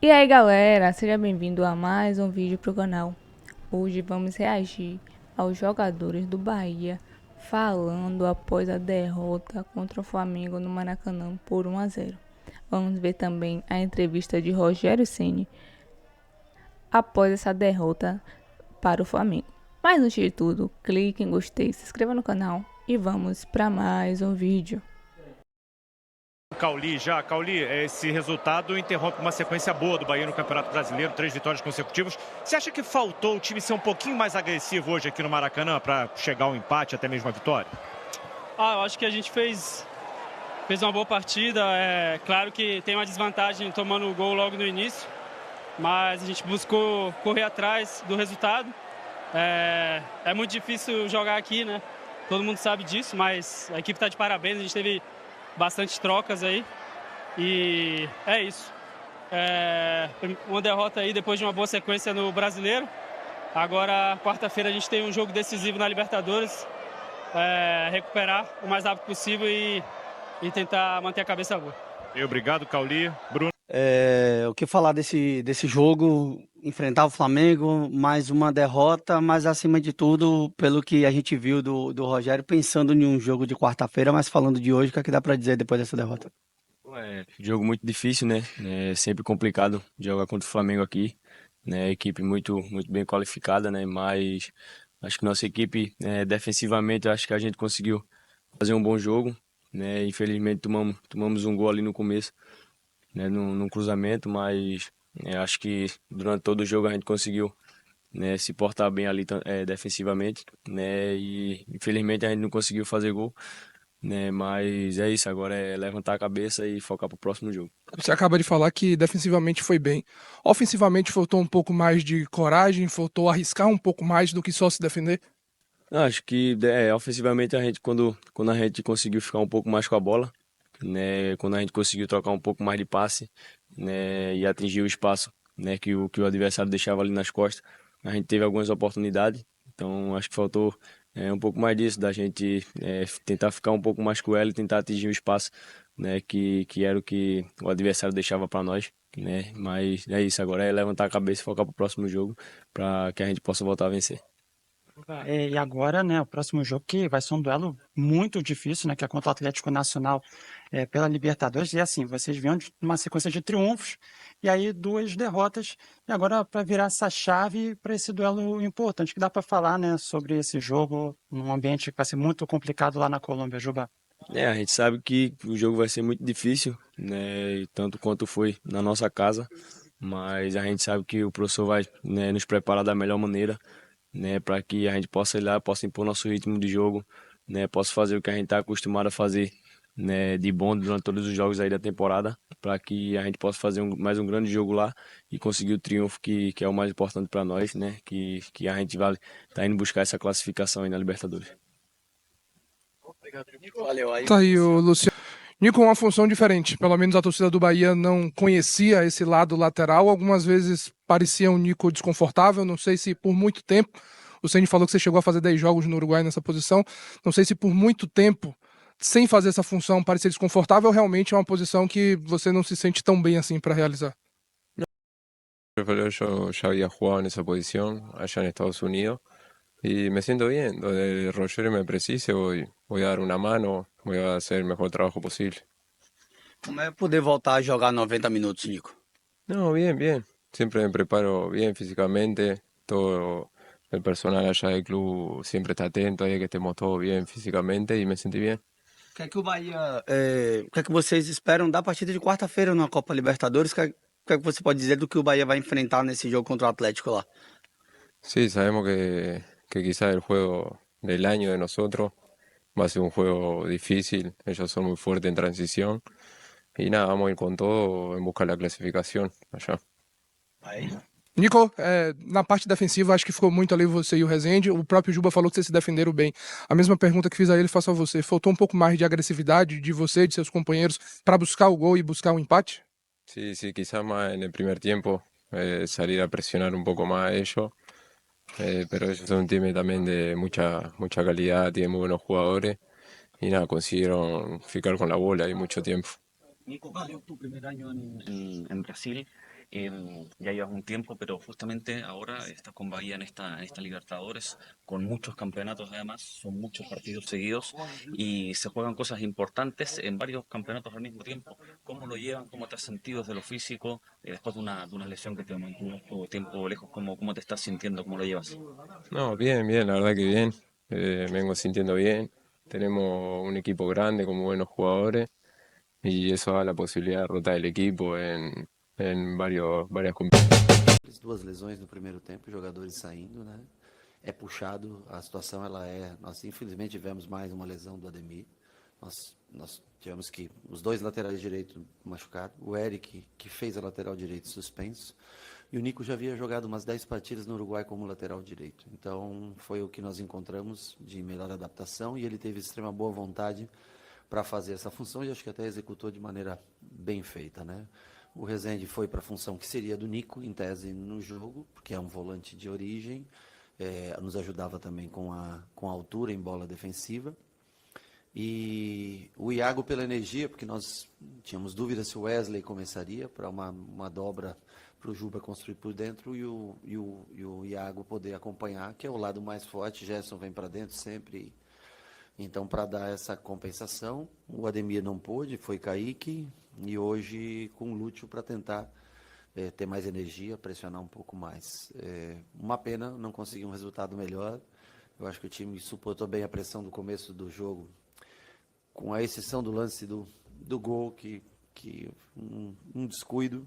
E aí galera, seja bem-vindo a mais um vídeo pro canal. Hoje vamos reagir aos jogadores do Bahia falando após a derrota contra o Flamengo no Maracanã por 1-0. Vamos ver também a entrevista de Rogério Ceni após essa derrota para o Flamengo. Mas antes de tudo, clique em gostei, se inscreva no canal e vamos para mais um vídeo. Cauli, esse resultado interrompe uma sequência boa do Bahia no Campeonato Brasileiro, 3 vitórias consecutivas. Você acha que faltou o time ser um pouquinho mais agressivo hoje aqui no Maracanã para chegar ao empate, até mesmo a vitória? Eu acho que a gente fez uma boa partida. É claro que tem uma desvantagem tomando o gol logo no início, mas a gente buscou correr atrás do resultado. É muito difícil jogar aqui, né? Todo mundo sabe disso, mas a equipe está de parabéns. A gente teve bastante trocas aí e é isso. Uma derrota aí depois de uma boa sequência no Brasileiro. Agora, quarta-feira, a gente tem um jogo decisivo na Libertadores. Recuperar o mais rápido possível e tentar manter a cabeça boa. Obrigado, Cauli. Bruno. O que falar desse jogo, enfrentar o Flamengo, mais uma derrota, mas acima de tudo, pelo que a gente viu do Rogério, pensando em um jogo de quarta-feira, mas falando de hoje, o que é que dá para dizer depois dessa derrota? Jogo muito difícil, né? É sempre complicado jogar contra o Flamengo aqui, né? Equipe muito bem qualificada, né? Mas acho que nossa equipe, defensivamente, acho que a gente conseguiu fazer um bom jogo, né? Infelizmente tomamos um gol ali no começo, né? Num cruzamento, mas acho que durante todo o jogo a gente conseguiu, né? Se portar bem ali, defensivamente, né? E infelizmente a gente não conseguiu fazer gol, né? Mas é isso, agora é levantar a cabeça e focar pro próximo jogo. Você acaba de falar que defensivamente foi bem. Ofensivamente faltou um pouco mais de coragem, faltou arriscar um pouco mais do que só se defender? Acho que ofensivamente a gente quando a gente conseguiu ficar um pouco mais com a bola, né? Quando a gente conseguiu trocar um pouco mais de passe, né? E atingir o espaço, né? Que o adversário deixava ali nas costas, a gente teve algumas oportunidades. Então acho que faltou um pouco mais disso, da gente tentar ficar um pouco mais com ela e tentar atingir o espaço, né? Que era o que o adversário deixava para nós, né? Mas é isso, agora é levantar a cabeça e focar para o próximo jogo, para que a gente possa voltar a vencer. E agora, né, o próximo jogo que vai ser um duelo muito difícil, né, que é contra o Atlético Nacional pela Libertadores. E assim, vocês vêm de uma sequência de triunfos e aí duas derrotas. E agora para virar essa chave para esse duelo importante, que dá para falar, né, sobre esse jogo num ambiente que vai ser muito complicado lá na Colômbia, Juba. A gente sabe que o jogo vai ser muito difícil, né, e tanto quanto foi na nossa casa, mas a gente sabe que o professor vai, né, nos preparar da melhor maneira, né, para que a gente possa ir lá, possa impor nosso ritmo de jogo, né, possa fazer o que a gente está acostumado a fazer, né, de bom durante todos os jogos aí da temporada, para que a gente possa fazer mais um grande jogo lá e conseguir o triunfo que é o mais importante para nós, né, que a gente vai tá indo buscar essa classificação aí na Libertadores. Valeu aí. Tá aí o Luciano. Nico, uma função diferente. Pelo menos a torcida do Bahia não conhecia esse lado lateral. Algumas vezes parecia um Nico desconfortável. Não sei se por muito tempo. O Ceni falou que você chegou a fazer 10 jogos no Uruguai nessa posição. Não sei se por muito tempo, sem fazer essa função, parecia desconfortável. Ou realmente é uma posição que você não se sente tão bem assim para realizar. Pero yo ya había jugado en esa posición allá en Estados Unidos y me siento bien. Donde Roger me precise voy a dar una mano, voy a hacer el mejor trabajo posible. Como é poder voltar a jogar 90 minutos, Nico? No, bien, bien. Siempre me preparo bien físicamente. Todo el personal allá del club siempre está atento a que estemos todos bien físicamente y me sentí bien. O que é que o Bahia, o que é que vocês esperam da partida de quarta-feira na Copa Libertadores? O que é que você pode dizer do que o Bahia vai enfrentar nesse jogo contra o Atlético lá? Sí, sabemos que quizás el juego del año de nosotros va a ser un juego difícil. Ellos son muy fuertes en transición. Y nada, vamos a ir con todo en busca de la clasificación allá. Nico, na parte defensiva, acho que ficou muito ali você e o Rezende. O próprio Juba falou que vocês se defenderam bem. A mesma pergunta que fiz a ele, faço a você. Faltou um pouco mais de agressividade de você, de seus companheiros, para buscar o gol e buscar um empate? Sí, sí, quizás más en el primer tiempo salir a presionar un poco más a ellos. Pero ellos son un time también de mucha calidad, tienen muy buenos jugadores. Y nada, consiguieron ficar con la bola ahí mucho tiempo. Nico, valeu tu primeiro ano em Brasil. ya llevas un tiempo, pero justamente ahora estás con Bahía en esta Libertadores, con muchos campeonatos además, son muchos partidos seguidos y se juegan cosas importantes en varios campeonatos al mismo tiempo. ¿Cómo lo llevan? ¿Cómo te has sentido desde lo físico? Después de una lesión que te mantuvo todo tiempo lejos, ¿cómo te estás sintiendo? ¿Cómo lo llevas? No, bien, bien, la verdad que bien. Me vengo sintiendo bien. Tenemos un equipo grande con buenos jugadores y eso da la posibilidad de rotar el equipo en varias competiciones. Duas lesões no primeiro tempo, jogadores saindo, né? É puxado, a situação ela é... Nós infelizmente tivemos mais uma lesão do Ademir. Nós tivemos que... Os dois laterais direitos machucados. O Eric, que fez a lateral direito, suspenso. E o Nico já havia jogado umas 10 partidas no Uruguai como lateral direito. Então foi o que nós encontramos de melhor adaptação e ele teve extrema boa vontade para fazer essa função e acho que até executou de maneira bem feita, né? O Rezende foi para a função que seria do Nico, em tese, no jogo, porque é um volante de origem, nos ajudava também com a altura em bola defensiva. E o Iago pela energia, porque nós tínhamos dúvida se o Wesley começaria para uma dobra para o Juba construir por dentro e o Iago poder acompanhar, que é o lado mais forte. Gerson vem para dentro sempre. Então, para dar essa compensação, o Ademir não pôde, foi Kaique, e hoje com o Lúcio para tentar ter mais energia, pressionar um pouco mais. Uma pena não conseguir um resultado melhor. Eu acho que o time suportou bem a pressão do começo do jogo, com a exceção do lance do gol, que um descuido,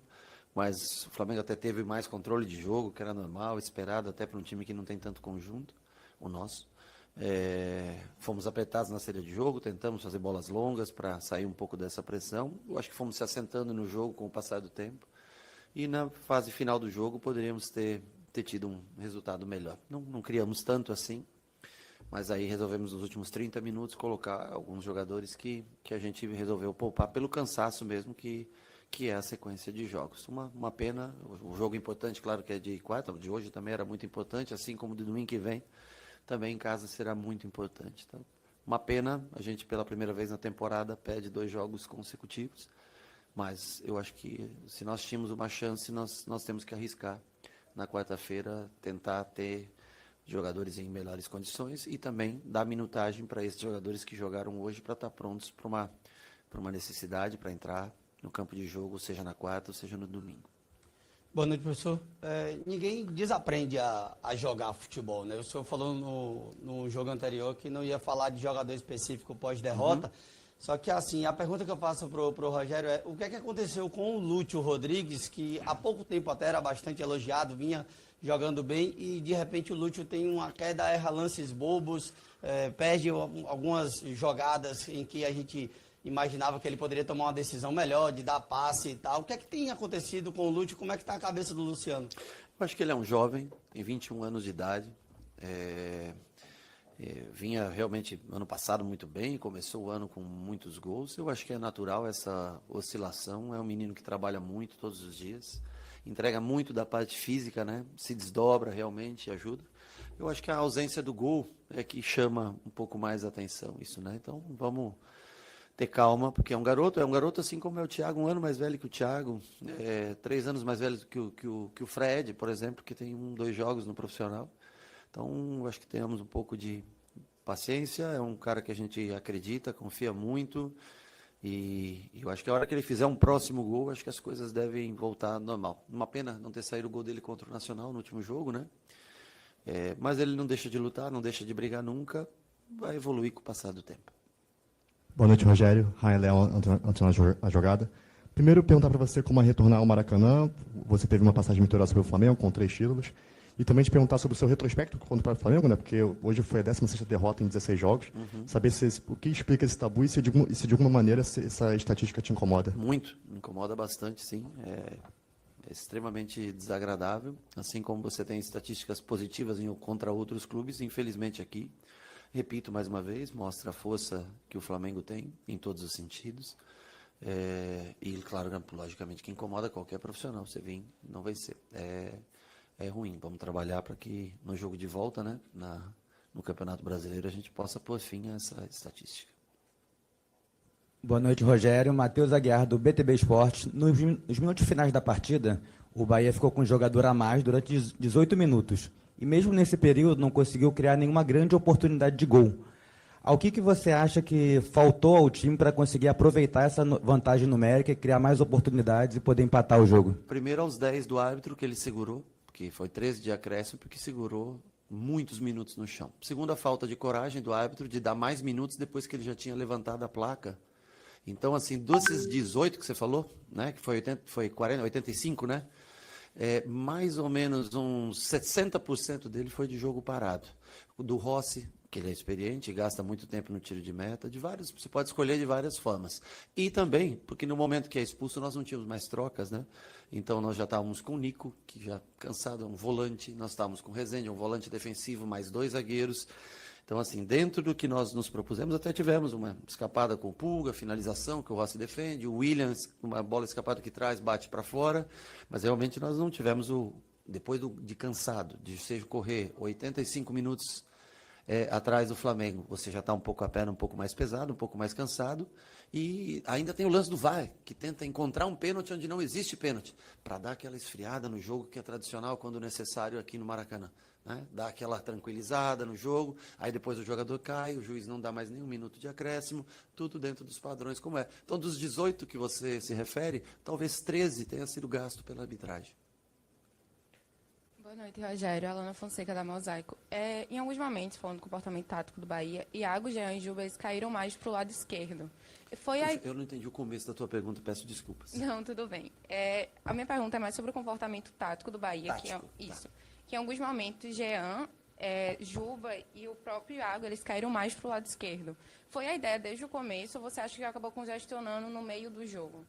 mas o Flamengo até teve mais controle de jogo, que era normal, esperado até para um time que não tem tanto conjunto, o nosso. Fomos apertados na saída de jogo, tentamos fazer bolas longas para sair um pouco dessa pressão. Eu acho que fomos se assentando no jogo com o passar do tempo. E na fase final do jogo poderíamos ter tido um resultado melhor. Não criamos tanto assim, mas aí resolvemos nos últimos 30 minutos colocar alguns jogadores que a gente resolveu poupar pelo cansaço mesmo que é a sequência de jogos. Uma pena, o jogo importante, claro que é de quarta, de hoje também era muito importante, assim como de domingo que vem, também em casa será muito importante. Tá? Uma pena, a gente pela primeira vez na temporada perde 2 jogos consecutivos, mas eu acho que se nós tínhamos uma chance, nós temos que arriscar na quarta-feira, tentar ter jogadores em melhores condições e também dar minutagem para esses jogadores que jogaram hoje para estar prontos para uma necessidade, para entrar no campo de jogo, seja na quarta ou seja no domingo. Boa noite, professor. Ninguém desaprende a jogar futebol, né? O senhor falou no jogo anterior que não ia falar de jogador específico pós-derrota. Só que, assim, a pergunta que eu faço pro Rogério é: o que é que aconteceu com o Lúcio Rodrigues, que há pouco tempo até era bastante elogiado, vinha jogando bem, e de repente o Lúcio tem uma queda, erra lances bobos, perde algumas jogadas em que a gente imaginava que ele poderia tomar uma decisão melhor, de dar passe e tal. O que é que tem acontecido com o Lúcio? Como é que está a cabeça do Luciano? Eu acho que ele é um jovem, tem 21 anos de idade, vinha realmente ano passado muito bem, começou o ano com muitos gols. Eu acho que é natural essa oscilação, é um menino que trabalha muito todos os dias, entrega muito da parte física, né? Se desdobra realmente, ajuda. Eu acho que a ausência do gol é que chama um pouco mais a atenção, isso, né? Então vamos ter calma, porque é um garoto assim como é o Thiago, 1 ano mais velho que o Thiago, 3 anos mais velho que o Fred, por exemplo, que tem 2 jogos no profissional. Então, acho que tenhamos um pouco de paciência, é um cara que a gente acredita, confia muito, e eu acho que a hora que ele fizer um próximo gol, acho que as coisas devem voltar ao normal. Uma pena não ter saído o gol dele contra o Nacional no último jogo, né? Mas ele não deixa de lutar, não deixa de brigar nunca, vai evoluir com o passar do tempo. Boa noite, Rogério. Raia Leão, Antônio a jogada. Primeiro, perguntar para você como é retornar ao Maracanã. Você teve uma passagem vitoriosa sobre o Flamengo, com 3 títulos. E também te perguntar sobre o seu retrospecto contra o Flamengo, né? Porque hoje foi a 16ª derrota em 16 jogos. Saber o que explica esse tabu e se de alguma maneira essa estatística te incomoda. Muito, me incomoda bastante, sim. É extremamente desagradável. Assim como você tem estatísticas positivas contra outros clubes, infelizmente aqui, repito mais uma vez, mostra a força que o Flamengo tem em todos os sentidos. E, claro, logicamente, que incomoda qualquer profissional. Você vir, não vai ser. É ruim. Vamos trabalhar para que no jogo de volta, né, no Campeonato Brasileiro, a gente possa pôr fim a essa estatística. Boa noite, Rogério. Matheus Aguiar, do BTB Esportes. Nos minutos finais da partida, o Bahia ficou com um jogador a mais durante 18 minutos. E mesmo nesse período não conseguiu criar nenhuma grande oportunidade de gol. Ao que você acha que faltou ao time para conseguir aproveitar essa vantagem numérica e criar mais oportunidades e poder empatar o jogo? Primeiro aos 10 do árbitro, que ele segurou, que foi 13 de acréscimo, porque segurou muitos minutos no chão. Segundo, a falta de coragem do árbitro de dar mais minutos depois que ele já tinha levantado a placa. Então, assim, desses 18 que você falou, né, que foi 40, 85, né? Mais ou menos uns 60% dele foi de jogo parado. O do Rossi, que ele é experiente, gasta muito tempo no tiro de meta, você pode escolher de várias formas. E também, porque no momento que é expulso, nós não tínhamos mais trocas, né? Então nós já estávamos com o Nico, que já cansado, um volante, nós estávamos com o Rezende, um volante defensivo, mais 2 zagueiros. Então, assim, dentro do que nós nos propusemos, até tivemos uma escapada com o Pulga, finalização que o Rossi defende, o Williams, uma bola escapada que traz, bate para fora, mas realmente nós não tivemos depois de cansado, de seja correr 85 minutos atrás do Flamengo, você já está um pouco a perna um pouco mais pesado, um pouco mais cansado, e ainda tem o lance do VAR, que tenta encontrar um pênalti onde não existe pênalti, para dar aquela esfriada no jogo que é tradicional quando necessário aqui no Maracanã. Né? Dá aquela tranquilizada no jogo, aí depois o jogador cai, o juiz não dá mais nenhum minuto de acréscimo, tudo dentro dos padrões como é. Então, dos 18 que você se refere, talvez 13 tenha sido gasto pela arbitragem. Boa noite, Rogério. Alana Fonseca, da Mosaico. Em alguns momentos, falando do comportamento tático do Bahia, Iago, Jean e Juba, eles caíram mais para o lado esquerdo. Eu não entendi o começo da tua pergunta, peço desculpas. Não, tudo bem. A minha pergunta é mais sobre o comportamento tático do Bahia. Que em alguns momentos, Jean, Juba e o próprio Iago, eles caíram mais para o lado esquerdo. Foi a ideia desde o começo ou você acha que acabou congestionando no meio do jogo?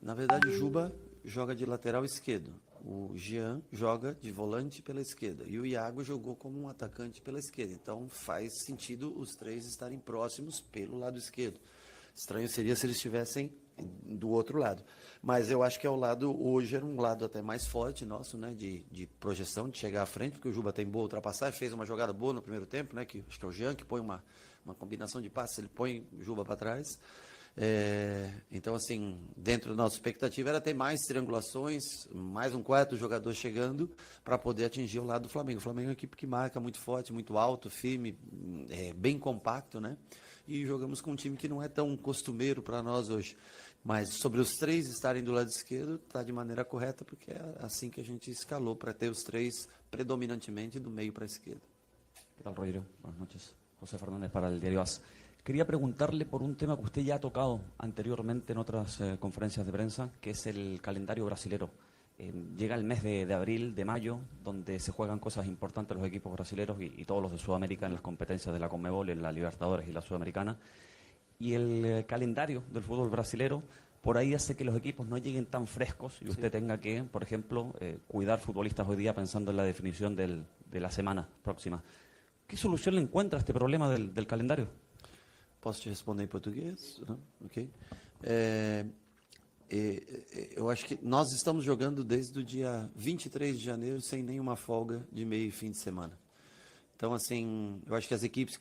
Na verdade, o Juba joga de lateral esquerdo. O Jean joga de volante pela esquerda. E o Iago jogou como um atacante pela esquerda. Então, faz sentido os três estarem próximos pelo lado esquerdo. Estranho seria se eles estivessem do outro lado. Mas eu acho que hoje era um lado até mais forte nosso, né, de projeção, de chegar à frente, porque o Juba tem boa ultrapassagem, fez uma jogada boa no primeiro tempo, né, que acho que é o Jean que põe uma combinação de passes, ele põe o Juba para trás. Então, assim, dentro da nossa expectativa era ter mais triangulações, mais um quarto jogador chegando para poder atingir o lado do Flamengo. O Flamengo é uma equipe que marca muito forte, muito alto, firme, bem compacto, né? E jogamos com um time que não é tão costumeiro para nós hoje. Mas sobre os três estarem do lado esquerdo, está de maneira correta, porque é assim que a gente escalou, para ter os três predominantemente do meio para a esquerda. ¿Qué tal, Rodrigo? Buenas noches. José Fernández para el diario AS. Quería preguntarle por un tema que usted ya ha tocado anteriormente en otras conferencias de prensa, que es el calendario brasilero. Llega el mes de abril, de mayo, donde se juegan cosas importantes los equipos brasileños y todos los de Sudamérica en las competencias de la Conmebol, en la Libertadores y la Sudamericana. Y el calendario del fútbol brasilero por ahí hace que los equipos no lleguen tan frescos y usted tenga que, por ejemplo, cuidar futbolistas hoy día pensando en la definición de la semana próxima. ¿Qué solución le encuentra a este problema del calendario? Posso te responder em português? Não? Ok. Eu acho que nós estamos jogando desde o dia 23 de janeiro sem nenhuma folga de meio e fim de semana. Então, assim, eu acho que as equipes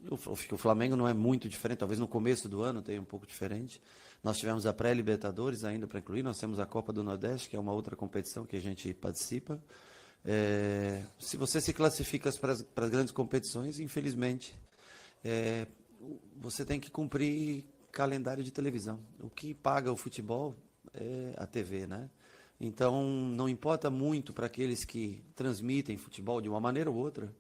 o Flamengo não é muito diferente, talvez no começo do ano tenha um pouco diferente. Nós tivemos a pré-Libertadores ainda para incluir, nós temos a Copa do Nordeste, que é uma outra competição que a gente participa. Se você se classifica para as grandes competições, infelizmente, você tem que cumprir calendário de televisão. O que paga o futebol é a TV, né? Então, não importa muito para aqueles que transmitem futebol de uma maneira ou outra,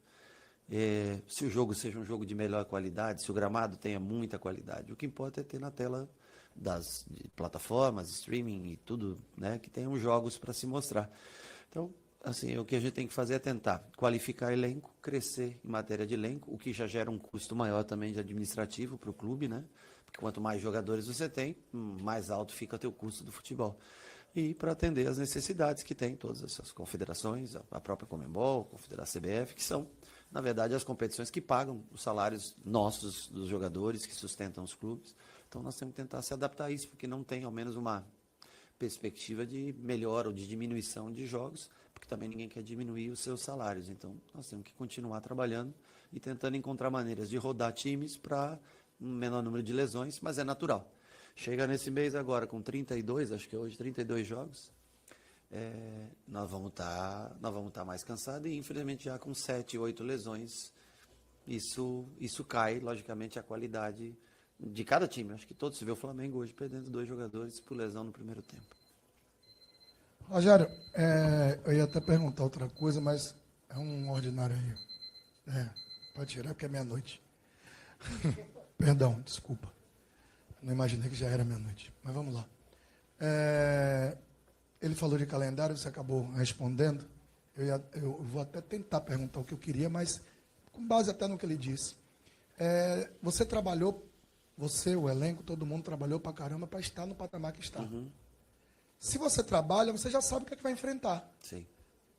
se o jogo seja um jogo de melhor qualidade, se o gramado tenha muita qualidade. O que importa é ter na tela das plataformas, streaming e tudo, né, que tenham jogos para se mostrar. Então, assim, o que a gente tem que fazer é tentar qualificar elenco, crescer em matéria de elenco, o que já gera um custo maior também de administrativo para o clube, né? Porque quanto mais jogadores você tem, mais alto fica o teu custo do futebol. E para atender as necessidades que tem todas essas confederações, a própria Conmebol, a Confederação CBF, que são, na verdade, as competições que pagam os salários nossos, dos jogadores, que sustentam os clubes. Então, nós temos que tentar se adaptar a isso, porque não tem, ao menos, uma perspectiva de melhora ou de diminuição de jogos, porque também ninguém quer diminuir os seus salários. Então, nós temos que continuar trabalhando e tentando encontrar maneiras de rodar times para um menor número de lesões, mas é natural. Chega nesse mês agora com 32, acho que é hoje 32 jogos, nós vamos estar mais cansados e infelizmente já com 7, 8 lesões, isso cai, logicamente, a qualidade de cada time. Acho que todos se vê o Flamengo hoje perdendo 2 jogadores por lesão no primeiro tempo. Rogério, eu ia até perguntar outra coisa, mas é um ordinário aí. Pode tirar porque é meia-noite. Perdão, desculpa. Não imaginei que já era meia-noite. Mas vamos lá. Ele falou de calendário, você acabou respondendo. Eu vou até tentar perguntar o que eu queria, mas com base até no que ele disse. Você trabalhou, o elenco, todo mundo trabalhou pra caramba para estar no patamar que está. Uhum. Se você trabalha, você já sabe o que é que vai enfrentar. Sim.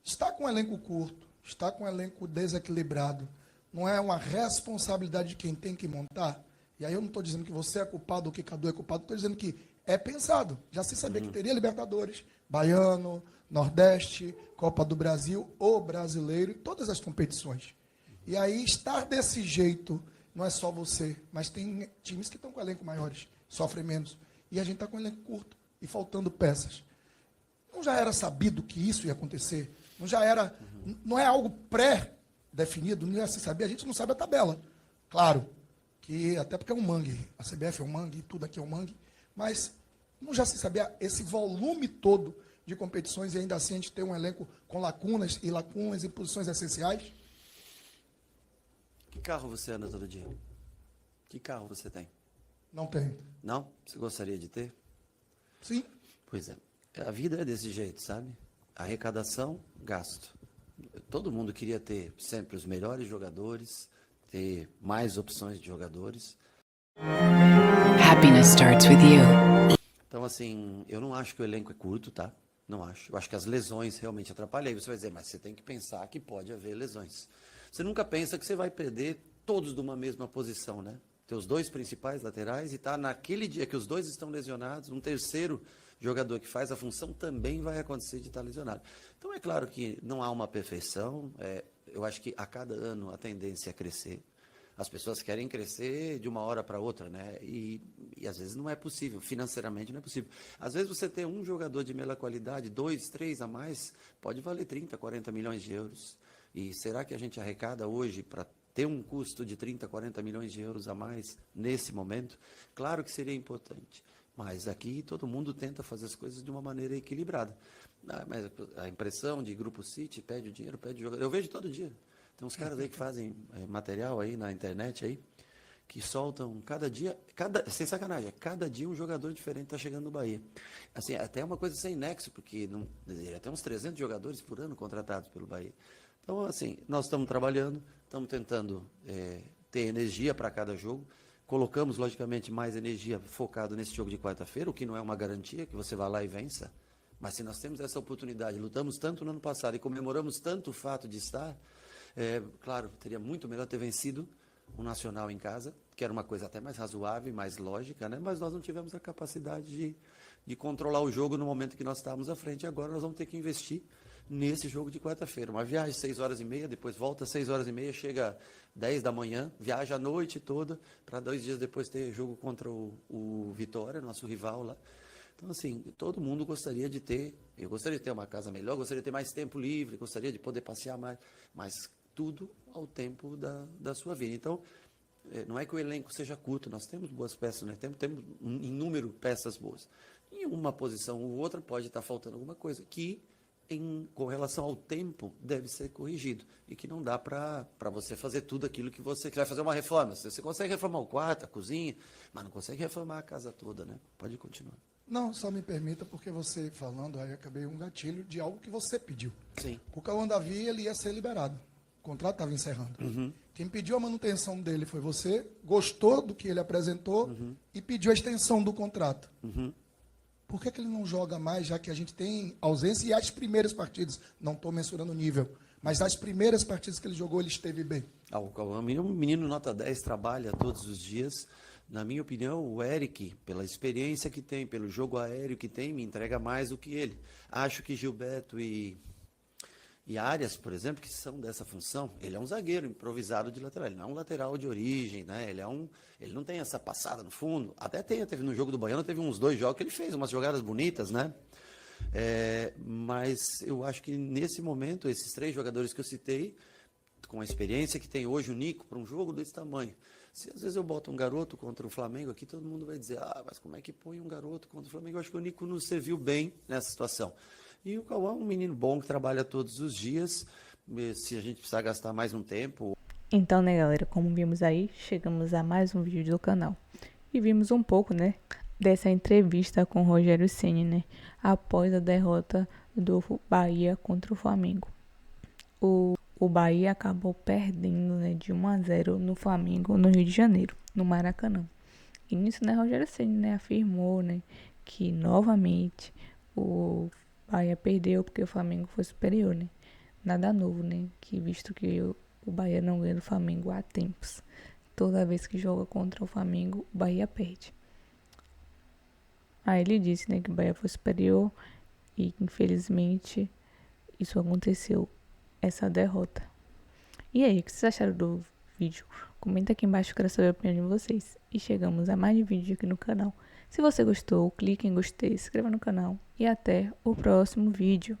Está com um elenco curto, está com um elenco desequilibrado, não é uma responsabilidade de quem tem que montar? E aí eu não estou dizendo que você é culpado ou que Cadu é culpado, estou dizendo que é pensado. Já se sabia que teria Libertadores, Baiano, Nordeste, Copa do Brasil, o Brasileiro, e todas as competições. E aí estar desse jeito, não é só você, mas tem times que estão com elenco maiores, sofrem menos. E a gente está com elenco curto e faltando peças. Não já era sabido que isso ia acontecer? Não já era, não é algo pré-definido, não ia se saber, a gente não sabe a tabela. Claro, que até porque é um mangue, a CBF é um mangue, tudo aqui é um mangue, mas não já se sabia esse volume todo de competições e ainda assim a gente tem um elenco com lacunas em posições essenciais? Que carro você anda todo dia? Que carro você tem? Não tem. Não? Você gostaria de ter? Sim. Pois é. A vida é desse jeito, sabe? Arrecadação, gasto. Todo mundo queria ter sempre os melhores jogadores, ter mais opções de jogadores. Happiness starts with you. Então, assim, eu não acho que o elenco é curto, tá? Não acho. Eu acho que as lesões realmente atrapalham. Aí você vai dizer, mas você tem que pensar que pode haver lesões. Você nunca pensa que você vai perder todos de uma mesma posição, né? Ter os 2 principais laterais e tá naquele dia que os 2 estão lesionados, um terceiro jogador que faz a função também vai acontecer de estar lesionado. Então, é claro que não há uma perfeição. Eu acho que a cada ano a tendência é crescer. As pessoas querem crescer de uma hora para outra, né? E às vezes não é possível, financeiramente não é possível. Às vezes você ter um jogador de melhor qualidade, 2, 3 a mais, pode valer 30, 40 milhões de euros. E será que a gente arrecada hoje para ter um custo de 30, 40 milhões de euros a mais nesse momento? Claro que seria importante. Mas aqui todo mundo tenta fazer as coisas de uma maneira equilibrada. Mas a impressão de Grupo City pede o dinheiro, pede o jogador. Eu vejo todo dia. Tem uns caras aí que fazem material aí na internet aí, que soltam cada dia, sem sacanagem, cada dia um jogador diferente está chegando no Bahia. Assim, até uma coisa sem nexo, porque até uns 300 jogadores por ano contratados pelo Bahia. Então, assim, nós estamos trabalhando, estamos tentando ter energia para cada jogo. Colocamos, logicamente, mais energia focado nesse jogo de quarta-feira, o que não é uma garantia que você vá lá e vença. Mas se nós temos essa oportunidade, lutamos tanto no ano passado e comemoramos tanto o fato de estar, claro, teria muito melhor ter vencido o Nacional em casa, que era uma coisa até mais razoável, mais lógica, né? Mas nós não tivemos a capacidade de controlar o jogo no momento que nós estávamos à frente. Agora nós vamos ter que investir nesse jogo de quarta-feira. Uma viagem 6h30, depois volta 6h30, chega 10 da manhã, viaja a noite toda, para 2 dias depois ter jogo contra o Vitória, nosso rival lá. Então, assim, todo mundo gostaria de ter, eu gostaria de ter uma casa melhor, gostaria de ter mais tempo livre, gostaria de poder passear mais, mas tudo ao tempo da sua vida. Então, não é que o elenco seja curto, nós temos boas peças, né? Temos em número peças boas. Em uma posição ou outra pode estar faltando alguma coisa que, com relação ao tempo, deve ser corrigido. E que não dá para você fazer tudo aquilo que você vai fazer uma reforma. Você consegue reformar o quarto, a cozinha, mas não consegue reformar a casa toda, né? Pode continuar. Não, só me permita, porque você falando, aí acabei um gatilho de algo que você pediu. Sim. O Cauã Davi, ele ia ser liberado. O contrato estava encerrando. Uhum. Quem pediu a manutenção dele foi você, gostou do que ele apresentou e pediu a extensão do contrato. Uhum. Por que ele não joga mais, já que a gente tem ausência e as primeiras partidas, não estou mensurando o nível, mas as primeiras partidas que ele jogou, ele esteve bem? O Cauã, um menino nota 10, trabalha todos os dias. Na minha opinião, o Eric, pela experiência que tem, pelo jogo aéreo que tem, me entrega mais do que ele. Acho que Gilberto e Arias, por exemplo, que são dessa função, ele é um zagueiro improvisado de lateral, ele não é um lateral de origem, né? Ele não tem essa passada no fundo. Até teve no jogo do Baiano, teve uns 2 jogos que ele fez umas jogadas bonitas, né? Mas eu acho que nesse momento, esses 3 jogadores que eu citei, com a experiência que tem hoje o Nico para um jogo desse tamanho, se às vezes eu boto um garoto contra o Flamengo aqui, todo mundo vai dizer, mas como é que põe um garoto contra o Flamengo? Eu acho que o Nico nos serviu bem nessa situação. E o Cauã é um menino bom que trabalha todos os dias, se a gente precisar gastar mais um tempo. Então, né, galera, como vimos aí, chegamos a mais um vídeo do canal. E vimos um pouco, né, dessa entrevista com o Rogério Ceni, né, após a derrota do Bahia contra o Flamengo. O Bahia acabou perdendo, né, de 1-0 no Flamengo, no Rio de Janeiro, no Maracanã. E nisso, né, Rogério Ceni, né, afirmou, né, que novamente o Bahia perdeu porque o Flamengo foi superior, né. Nada novo, né, que visto que o Bahia não ganha do Flamengo há tempos. Toda vez que joga contra o Flamengo, o Bahia perde. Aí ele disse, né, que o Bahia foi superior e infelizmente isso aconteceu, essa derrota. E aí, o que vocês acharam do vídeo? Comenta aqui embaixo, eu quero saber a opinião de vocês. E chegamos a mais de vídeo aqui no canal. Se você gostou, clique em gostei, se inscreva no canal e até o próximo vídeo.